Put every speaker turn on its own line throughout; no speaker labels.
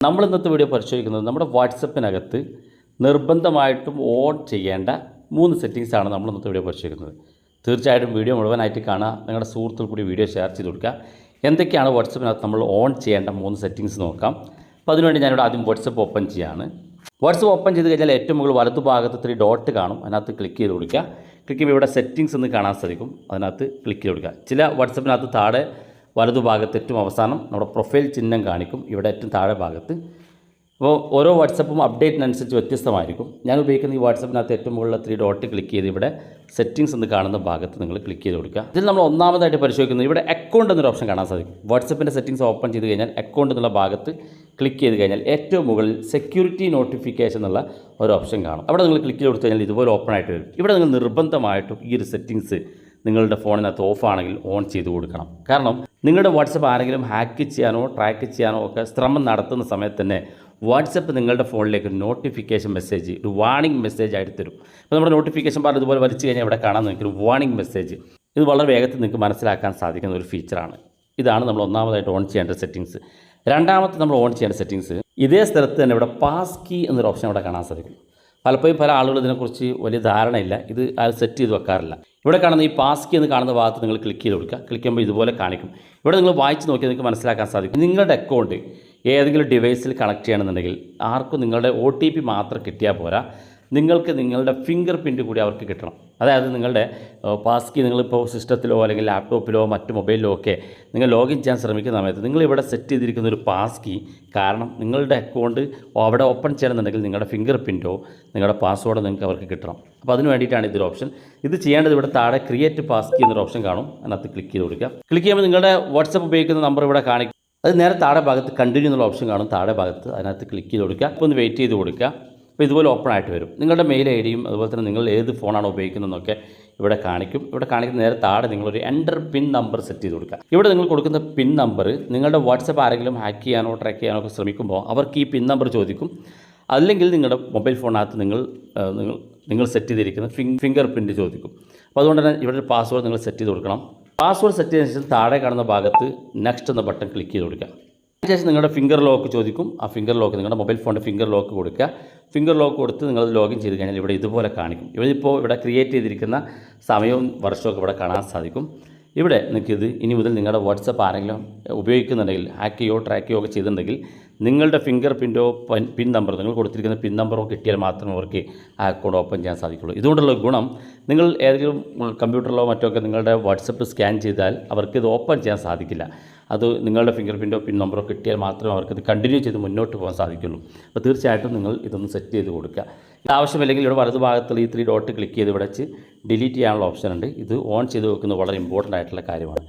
നമ്മൾ ഇന്നത്തെ വീഡിയോ പരിശോധിക്കുന്നത് നമ്മുടെ വാട്സപ്പിനകത്ത് നിർബന്ധമായിട്ടും ഓൺ ചെയ്യേണ്ട 3 സെറ്റിങ്സാണ് നമ്മൾ ഇന്നത്തെ വീഡിയോ പരിശോധിക്കുന്നത്. തീർച്ചയായിട്ടും വീഡിയോ മുഴുവനായിട്ട് കാണുക. നിങ്ങളുടെ സുഹൃത്തുക്കൾ കൂടി വീഡിയോ ഷെയർ ചെയ്ത് കൊടുക്കുക. എന്തൊക്കെയാണ് വാട്സപ്പിനകത്ത് നമ്മൾ ഓൺ ചെയ്യേണ്ട 3 സെറ്റിങ്സ് നോക്കാം. അപ്പോൾ അതിനുവേണ്ടി ഞാനിവിടെ ആദ്യം വാട്സപ്പ് ഓപ്പൺ ചെയ്യുകയാണ്. വാട്സപ്പ് ഓപ്പൺ ചെയ്ത് കഴിഞ്ഞാൽ ഏറ്റവും മുകളിൽ വലതുഭാഗത്ത് 3 ഡോട്ട് കാണും. അതിനകത്ത് ക്ലിക്ക് ചെയ്ത് കൊടുക്കുക. ക്ലിക്ക് ചെയ്യുമ്പോൾ ഇവിടെ സെറ്റിങ്സ് എന്ന് കാണാൻ സാധിക്കും. അതിനകത്ത് ക്ലിക്ക് ചെയ്ത് കൊടുക്കുക. ചില വാട്സപ്പിനകത്ത് താഴെ വലതുഭാഗത്ത് ഏറ്റവും അവസാനം നമ്മുടെ പ്രൊഫൈൽ ചിഹ്നം കാണിക്കും. ഇവിടെ ഏറ്റവും താഴെ ഭാഗത്ത്. അപ്പോൾ ഓരോ വാട്സപ്പും അപ്ഡേറ്റിനനുസരിച്ച് വ്യത്യസ്തമായിരിക്കും. ഞാൻ ഉപയോഗിക്കുന്ന ഈ വാട്സപ്പിനകത്ത് ഏറ്റവും മുകളിൽ 3 ഡോട്ട് ക്ലിക്ക് ചെയ്ത് ഇവിടെ സെറ്റിങ്സ് എന്ന് കാണുന്ന ഭാഗത്ത് നിങ്ങൾ ക്ലിക്ക് ചെയ്ത് കൊടുക്കുക. ഇതിൽ നമ്മൾ ഒന്നാമതായിട്ട് പരിശോധിക്കുന്നത് ഇവിടെ അക്കൗണ്ട് എന്നൊരു ഓപ്ഷൻ കാണാൻ സാധിക്കും. വാട്സപ്പിൻ്റെ സെറ്റിങ്സ് ഓപ്പൺ ചെയ്ത് കഴിഞ്ഞാൽ അക്കൗണ്ട് എന്നുള്ള ഭാഗത്ത് ക്ലിക്ക് ചെയ്ത് കഴിഞ്ഞാൽ ഏറ്റവും മുകളിൽ സെക്യൂരിറ്റി നോട്ടിഫിക്കേഷൻ എന്നുള്ള ഒരു ഓപ്ഷൻ കാണും. അവിടെ നിങ്ങൾ ക്ലിക്ക് ചെയ്ത് കൊടുത്തു കഴിഞ്ഞാൽ ഇതുപോലെ ഓപ്പൺ ആയിട്ട് വരും. ഇവിടെ നിങ്ങൾ നിർബന്ധമായിട്ടും ഈ ഒരു സെറ്റിങ്സ് നിങ്ങളുടെ ഫോണിനകത്ത് ഓഫ് ആണെങ്കിൽ ഓൺ ചെയ്ത് കൊടുക്കണം. കാരണം നിങ്ങളുടെ വാട്സപ്പ് ആരെങ്കിലും ഹാക്ക് ചെയ്യാനോ ട്രാക്ക് ചെയ്യാനോ ഒക്കെ ശ്രമം നടത്തുന്ന സമയത്ത് തന്നെ വാട്സപ്പ് നിങ്ങളുടെ ഫോണിലേക്ക് നോട്ടിഫിക്കേഷൻ മെസ്സേജ്, ഒരു വാർണിംഗ് മെസ്സേജ് ആയിട്ട് തരും. അപ്പോൾ നമ്മുടെ നോട്ടിഫിക്കേഷൻ ബാർ ഇതുപോലെ വലിച്ചു കഴിഞ്ഞാൽ ഇവിടെ കാണാൻ നിങ്ങൾക്ക് ഒരു വാർണിംഗ് മെസ്സേജ്. ഇത് വളരെ വേഗത്തിൽ നിങ്ങൾക്ക് മനസ്സിലാക്കാൻ സാധിക്കുന്ന ഒരു ഫീച്ചറാണ്. ഇതാണ് നമ്മൾ ഒന്നാമതായിട്ട് ഓൺ ചെയ്യേണ്ട സെറ്റിങ്സ്. രണ്ടാമത്തെ നമ്മൾ ഓൺ ചെയ്യേണ്ട സെറ്റിങ്സ് ഇതേ സ്ഥലത്ത് തന്നെ ഇവിടെ പാസ് കീ എന്നൊരു ഓപ്ഷൻ ഇവിടെ കാണാൻ സാധിക്കും. പലപ്പോഴും പല ആളുകൾ ഇതിനെക്കുറിച്ച് വലിയ ധാരണയില്ല. ഇത് അത് സെറ്റ് ചെയ്ത് വെക്കാറില്ല. ഇവിടെ കാണുന്ന ഈ പാസ് കീ എന്ന് കാണുന്ന ഭാഗത്ത് നിങ്ങൾ ക്ലിക്ക് ചെയ്ത് കൊടുക്കുക. ക്ലിക്ക് ചെയ്യുമ്പോൾ ഇതുപോലെ കാണിക്കും. ഇവിടെ നിങ്ങൾ വായിച്ച് നോക്കിയാൽ നിങ്ങൾക്ക് മനസ്സിലാക്കാൻ സാധിക്കും. നിങ്ങളുടെ അക്കൗണ്ട് ഏതെങ്കിലും ഡിവൈസിൽ കണക്ട് ചെയ്യണമെന്നുണ്ടെങ്കിൽ ആർക്കും നിങ്ങളുടെ OTP മാത്രം കിട്ടിയാൽ പോരാ, നിങ്ങൾക്ക് നിങ്ങളുടെ ഫിംഗർ പ്രിൻറ്റ് കൂടി അവർക്ക് കിട്ടണം. അതായത് നിങ്ങളുടെ പാസ് കീ നിങ്ങളിപ്പോൾ സിസ്റ്റത്തിലോ അല്ലെങ്കിൽ ലാപ്ടോപ്പിലോ മറ്റ് മൊബൈലിലോ ഒക്കെ നിങ്ങൾ ലോഗിൻ ചെയ്യാൻ ശ്രമിക്കുന്ന സമയത്ത് നിങ്ങളിവിടെ സെറ്റ് ചെയ്തിരിക്കുന്ന ഒരു പാസ് കീ, കാരണം നിങ്ങളുടെ അക്കൗണ്ട് അവിടെ ഓപ്പൺ ചെയ്യണമെന്നുണ്ടെങ്കിൽ നിങ്ങളുടെ ഫിംഗർ പ്രിൻറ്റോ നിങ്ങളുടെ പാസ്വേഡോ നിങ്ങൾക്ക് അവർക്ക് കിട്ടണം. അപ്പോൾ അതിന് വേണ്ടിയിട്ടാണ് ഇതൊരു ഓപ്ഷൻ. ഇത് ചെയ്യേണ്ടത് ഇവിടെ താഴെ ക്രിയേറ്റ് പാസ് കീ എന്നൊരു ഓപ്ഷൻ കാണും. അതിനകത്ത് ക്ലിക്ക് ചെയ്ത് കൊടുക്കുക. ക്ലിക്ക് ചെയ്യുമ്പോൾ നിങ്ങളുടെ വാട്സപ്പ് ഉപയോഗിക്കുന്ന നമ്പർ ഇവിടെ കാണിക്കും. അത് നേരെ താഴെ ഭാഗത്ത് കണ്ടിന്യൂ എന്നുള്ള ഓപ്ഷൻ കാണും. താഴെ ഭാഗത്ത് അതിനകത്ത് ക്ലിക്ക് ചെയ്ത് കൊടുക്കുക. അപ്പോൾ ഒന്ന് വെയിറ്റ് ചെയ്ത് കൊടുക്കുക. അപ്പോൾ ഇതുപോലെ ഓപ്പൺ ആയിട്ട് വരും. നിങ്ങളുടെ മെയിൽ ഐഡിയും അതുപോലെ തന്നെ നിങ്ങൾ ഏത് ഫോണാണ് ഉപയോഗിക്കുന്നതെന്നൊക്കെ ഇവിടെ കാണിക്കും. ഇവിടെ കാണിക്കുന്ന നേരെ താഴെ നിങ്ങളൊരു എൻ്റർ പിൻ നമ്പർ സെറ്റ് ചെയ്ത് കൊടുക്കുക. ഇവിടെ നിങ്ങൾ കൊടുക്കുന്ന പിൻ നമ്പർ നിങ്ങളുടെ വാട്സപ്പ് ആരെങ്കിലും ഹാക്ക് ചെയ്യാനോ ട്രാക്ക് ചെയ്യാനോ ഒക്കെ ശ്രമിക്കുമ്പോൾ അവർക്ക് ഈ പിൻ നമ്പർ ചോദിക്കും. അല്ലെങ്കിൽ നിങ്ങളുടെ മൊബൈൽ ഫോണിനകത്ത് നിങ്ങൾ സെറ്റ് ചെയ്തിരിക്കുന്ന ഫിംഗർ പ്രിൻറ്റ് ചോദിക്കും. അപ്പോൾ അതുകൊണ്ട് തന്നെ ഇവിടെ ഒരു പാസ്വേഡ് നിങ്ങൾ സെറ്റ് ചെയ്ത് കൊടുക്കണം. പാസ്വേഡ് സെറ്റ് ചെയ്തതിന് ശേഷം താഴെ കാണുന്ന ഭാഗത്ത് നെക്സ്റ്റ് എന്ന ബട്ടൺ ക്ലിക്ക് ചെയ്ത് കൊടുക്കുക. അതിനുശേഷം നിങ്ങളുടെ ഫിംഗർ ലോക്ക് ചോദിക്കും. ആ ഫിംഗർ ലോക്ക് നിങ്ങളുടെ മൊബൈൽ ഫോണിൻ്റെ ഫിംഗർ ലോക്ക് കൊടുക്കുക. ഫിംഗർ ലോക്ക് കൊടുത്ത് നിങ്ങൾ ലോഗിൻ ചെയ്ത് കഴിഞ്ഞാൽ ഇവിടെ ഇതുപോലെ കാണിക്കും. ഇവിടെ ക്രിയേറ്റ് ചെയ്തിരിക്കുന്ന സമയവും വർഷമൊക്കെ ഇവിടെ കാണാൻ സാധിക്കും. ഇവിടെ നിങ്ങൾക്കിത് ഇനി മുതൽ നിങ്ങളുടെ വാട്സപ്പ് ആരെങ്കിലും ഉപയോഗിക്കുന്നുണ്ടെങ്കിൽ ഹാക്ക് ചെയ്യോ ട്രാക്ക് ചെയ്യോ ഒക്കെ ചെയ്തിട്ടുണ്ടെങ്കിൽ നിങ്ങളുടെ ഫിംഗർ പ്രിൻറ്റോ പിൻ നമ്പർ നിങ്ങൾ കൊടുത്തിരിക്കുന്ന പിൻ നമ്പറോ കിട്ടിയാൽ മാത്രമേ അവർക്ക് ആ അക്കൗണ്ട് ഓപ്പൺ ചെയ്യാൻ സാധിക്കുള്ളൂ. ഇതുകൊണ്ടുള്ള ഗുണം, നിങ്ങൾ ഏതെങ്കിലും കമ്പ്യൂട്ടറിലോ മറ്റോ ഒക്കെ നിങ്ങളുടെ വാട്സപ്പ് സ്കാൻ ചെയ്താൽ അവർക്ക് ഇത് ഓപ്പൺ ചെയ്യാൻ സാധിക്കില്ല. അത് നിങ്ങളുടെ ഫിംഗർ പ്രിൻറ്റോ പിൻ നമ്പറോ കിട്ടിയാൽ മാത്രമേ അവർക്കിത് കണ്ടിന്യൂ ചെയ്ത് മുന്നോട്ട് പോകാൻ സാധിക്കുള്ളൂ. അപ്പോൾ തീർച്ചയായിട്ടും നിങ്ങൾ ഇതൊന്ന് സെറ്റ് ചെയ്ത് കൊടുക്കുക. ഇത് ആവശ്യമില്ലെങ്കിൽ ഇവിടെ വലതുഭാഗത്തുള്ള ഈ 3 ഡോട്ട് ക്ലിക്ക് ചെയ്ത് ഇവിടെ വെച്ച് ഡിലീറ്റ് ചെയ്യാനുള്ള ഓപ്ഷൻ ഉണ്ട്. ഇത് ഓൺ ചെയ്ത് വെക്കുന്നത് വളരെ ഇമ്പോർട്ടൻ്റ് ആയിട്ടുള്ള കാര്യമാണ്.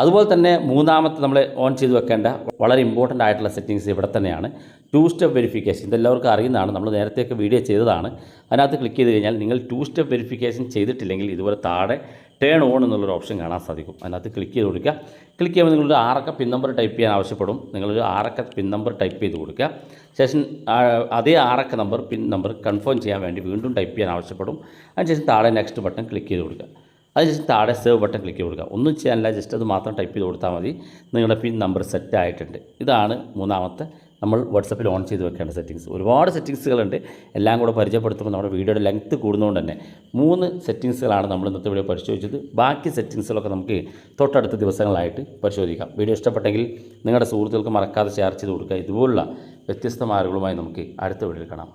അതുപോലെ തന്നെ മൂന്നാമത്തെ നമ്മൾ ഓൺ ചെയ്ത് വെക്കേണ്ട വളരെ ഇമ്പോർട്ടൻ്റ് ആയിട്ടുള്ള സെറ്റിങ്സ് ഇവിടെ തന്നെയാണ്. 2 സ്റ്റെപ്പ് വെരിഫിക്കേഷൻ. ഇതെല്ലാവർക്കും അറിയുന്നതാണ്, നമ്മൾ നേരത്തെയൊക്കെ വീഡിയോ ചെയ്തതാണ്. അതിനകത്ത് ക്ലിക്ക് ചെയ്ത് കഴിഞ്ഞാൽ നിങ്ങൾ 2 സ്റ്റെപ്പ് വെരിഫിക്കേഷൻ ചെയ്തിട്ടില്ലെങ്കിൽ ഇതുപോലെ താഴെ ടേൺ ഓൺ എന്നുള്ളൊരു ഓപ്ഷൻ കാണാൻ സാധിക്കും. അതിനകത്ത് ക്ലിക്ക് ചെയ്ത് കൊടുക്കുക. ക്ലിക്ക് ചെയ്യുമ്പോൾ നിങ്ങളൊരു 6 അക്ക പിൻ നമ്പർ ടൈപ്പ് ചെയ്യാൻ ആവശ്യപ്പെടും. നിങ്ങളൊരു 6 അക്ക പിൻ നമ്പർ ടൈപ്പ് ചെയ്ത് കൊടുക്കുക. ശേഷം അതേ 6 അക്ക പിൻ നമ്പർ കൺഫേം ചെയ്യാൻ വേണ്ടി വീണ്ടും ടൈപ്പ് ചെയ്യാൻ ആവശ്യപ്പെടും. അതിനുശേഷം താഴെ നെക്സ്റ്റ് ബട്ടൺ ക്ലിക്ക് ചെയ്ത് കൊടുക്കുക. അതിനുശേഷം താഴെ സേവ് ബട്ടൺ ക്ലിക്ക് ചെയ്ത് കൊടുക്കുക. ഒന്നും ചെയ്യാനില്ല, ജസ്റ്റ് അത് മാത്രം ടൈപ്പ് ചെയ്ത് കൊടുത്താൽ മതി. നിങ്ങളുടെ പിൻ നമ്പർ സെറ്റ് ആയിട്ടുണ്ട്. ഇതാണ് മൂന്നാമത്തെ നമ്മൾ വാട്സപ്പിൽ ഓൺ ചെയ്ത് വെക്കേണ്ട സെറ്റിങ്സ്. ഒരുപാട് സെറ്റിങ്സുകളുണ്ട്. എല്ലാം കൂടെ പരിചയപ്പെടുത്തുമ്പോൾ നമ്മുടെ വീഡിയോയുടെ ലെങ്ത്ത് കൂടുന്നതുകൊണ്ട് തന്നെ 3 സെറ്റിങ്സുകളാണ് നമ്മൾ ഇന്നത്തെ വീഡിയോ പരിശോധിച്ചത്. ബാക്കി സെറ്റിങ്സുകളൊക്കെ നമുക്ക് തൊട്ടടുത്ത ദിവസങ്ങളായിട്ട് പരിശോധിക്കാം. വീഡിയോ ഇഷ്ടപ്പെട്ടെങ്കിൽ നിങ്ങളുടെ സുഹൃത്തുക്കൾക്ക് മറക്കാതെ ഷെയർ ചെയ്ത് കൊടുക്കുക. ഇതുപോലുള്ള വ്യത്യസ്ത മാർഗങ്ങളുമായി നമുക്ക് അടുത്ത വീഡിയോയിൽ കാണാം.